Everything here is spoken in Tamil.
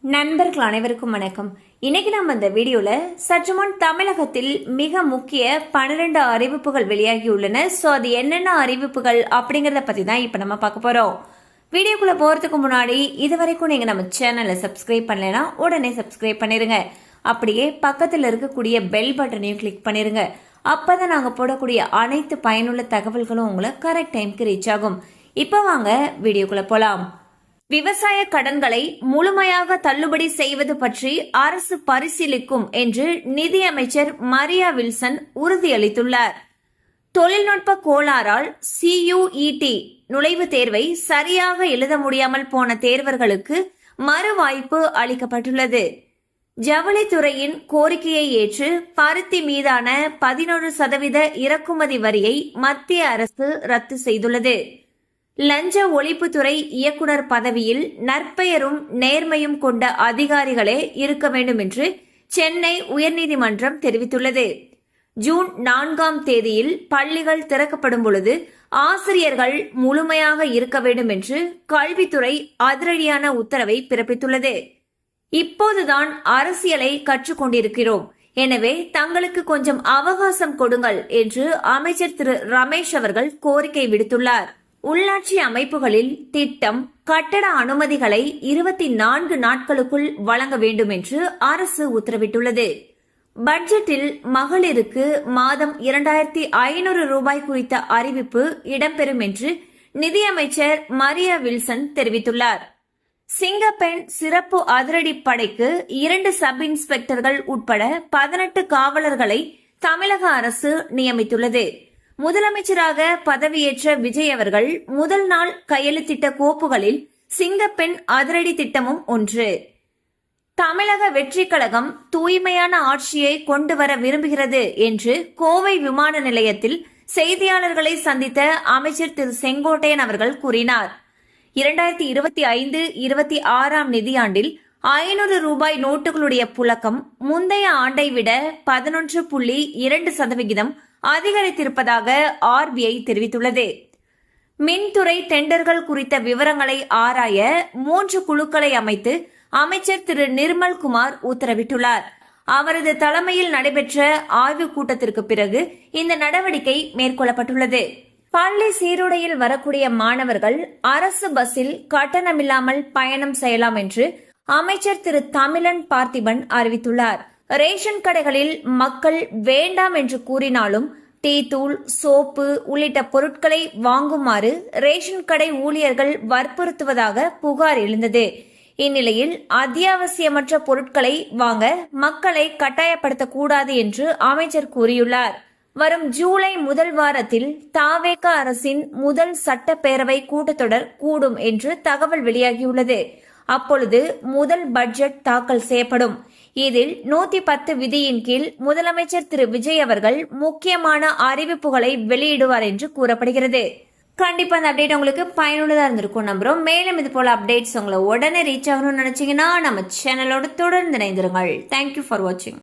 நண்பர்கள் அனைவருக்கும் வணக்கம். இன்னைக்கு நம்ம இந்த வீடியோல சற்று முன் தமிழகத்தில் மிக முக்கிய 12 அறிவிப்புகள் வெளியாகியுள்ளன. சோ அது என்னென்ன அறிவிப்புகள் அப்படிங்கறத பத்தி தான் இப்ப நம்ம பார்க்க போறோம். வீடியோக்குள்ள போறதுக்கு முன்னாடி இதுவரைக்கும் நீங்க நம்ம சேனலை சப்ஸ்கிரைப் பண்ணலைன்னா உடனே சப்ஸ்கிரைப் பண்ணிருங்க. அப்படியே பக்கத்துல இருக்கக்கூடிய பெல் பட்டனையும் கிளிக் பண்ணிருங்க. அப்பதான் நாங்க போடக்கூடிய அனைத்து பயனுள்ள தகவல்களும் உங்களை கரெக்ட் டைம்க்கு ரீச் ஆகும். இப்ப வாங்க வீடியோக்குள்ள போலாம். விவசாய கடன்களை முழுமையாக தள்ளுபடி செய்வது பற்றி அரசு பரிசீலிக்கும் என்று நிதியமைச்சர் மரியா வில்சன் உறுதியளித்துள்ளார். தொழில்நுட்ப கோளாறால் CUET நுழைவுத் தேர்வை சரியாக எழுத முடியாமல் போன தேர்வர்களுக்கு மறு வாய்ப்பு அளிக்கப்பட்டுள்ளது. ஜவுளித்துறையின் கோரிக்கையை ஏற்று பருத்தி மீதான 11% இறக்குமதி வரியை மத்திய அரசு ரத்து செய்துள்ளது. லஞ்ச ஒழிப்புத்துறை இயக்குனர் பதவியில் நற்பெயரும் நேர்மையும் கொண்ட அதிகாரிகளே இருக்க வேண்டும் என்று சென்னை உயர்நீதிமன்றம் தெரிவித்துள்ளது. ஜூன் 4ஆம் தேதியில் பள்ளிகள் திறக்கப்படும் பொழுது ஆசிரியர்கள் முழுமையாக இருக்க வேண்டும் என்று கல்வித்துறை அதிரடியான உத்தரவை பிறப்பித்துள்ளது. இப்போதுதான் அரசியலை கற்றுக்கொண்டிருக்கிறோம், எனவே தங்களுக்கு கொஞ்சம் அவகாசம் கொடுங்கள் என்று அமைச்சர் திரு ரமேஷ் அவர்கள் கோரிக்கை விடுத்துள்ளார். உள்ளாட்சி அமைப்புகளில் திட்டம் கட்டட அனுமதிகளை 24 நாட்களுக்குள் வழங்க வேண்டும் என்று அரசு உத்தரவிட்டுள்ளது. பட்ஜெட்டில் மகளிருக்கு மாதம் 2500 ரூபாய் குறித்த அறிவிப்பு இடம்பெறும் என்று நிதியமைச்சர் மரியா வில்சன் தெரிவித்துள்ளார். சிங்கப்பெண் சிறப்பு அதிரடி படைக்கு 2 சப் இன்ஸ்பெக்டர்கள் உட்பட 18 காவலர்களை தமிழக அரசு நியமித்துள்ளது. முதலமைச்சராக பதவியேற்ற விஜய் அவர்கள் முதல் நாள் கையெழுத்திட்ட கோப்புகளில் சிங்கப்பெண் அதிரடி திட்டமும் ஒன்று. தமிழக வெற்றி கழகம் தூய்மையான ஆட்சியை கொண்டு வர விரும்புகிறது என்று கோவை விமான நிலையத்தில் செய்தியாளர்களை சந்தித்த அமைச்சர் திரு செங்கோட்டையன் அவர்கள் கூறினார். 2025-26 நிதியாண்டில் 500 ரூபாய் நோட்டுகளுடைய புழக்கம் முந்தைய ஆண்டை விட 11.2% அதிகரித்திருப்பதாக RBI தெரிவித்துள்ளது. மின்துறை டெண்டர்கள் குறித்த விவரங்களை ஆராய 3 குழுக்களை அமைத்து அமைச்சர் திரு நிர்மல்குமார் உத்தரவிட்டுள்ளார். அவரது தலைமையில் நடைபெற்ற ஆய்வுக் கூட்டத்திற்கு பிறகு இந்த நடவடிக்கை மேற்கொள்ளப்பட்டுள்ளது. பள்ளி சீருடையில் வரக்கூடிய மாணவர்கள் அரசு பஸ்ஸில் கட்டணமில்லாமல் பயணம் செய்யலாம் என்று அமைச்சர் திரு தமிழன் பார்த்திபன் அறிவித்துள்ளார். ரேஷன் கடைகளில் மக்கள் வேண்டாம் என்று கூறினாலும் டீ தூள், சோப்பு உள்ளிட்ட பொருட்களை வாங்குமாறு ரேஷன் கடை ஊழியர்கள் வற்புறுத்துவதாக புகார் எழுந்தது. இந்நிலையில் அத்தியாவசியமற்ற பொருட்களை வாங்க மக்களை கட்டாயப்படுத்தக்கூடாது என்று அமைச்சர் கூறியுள்ளார். வரும் ஜூலை முதல் வாரத்தில் தாவேக அரசின் முதல் சட்டப்பேரவை கூட்டத்தொடர் கூடும் என்று தகவல் வெளியாகியுள்ளது. அப்பொழுது முதல் பட்ஜெட் தாக்கல் செய்யப்படும். இதில் 110 விதியின் கீழ் முதலமைச்சர் திரு விஜய் அவர்கள் முக்கியமான அறிவிப்புகளை வெளியிடுவார் என்று கூறப்படுகிறது. கண்டிப்பா அந்த அப்டேட் உங்களுக்கு பயனுள்ளதா இருந்திருக்கும் நம்புறோம். மேலும் இது போல அப்டேட்ஸ் உங்களை உடனே ரீச் ஆகணும்னு நினைச்சீங்கன்னா நம்ம சேனலோட தொடர்ந்து இணைந்திருங்கள். தேங்க்யூ ஃபார் வாட்சிங்.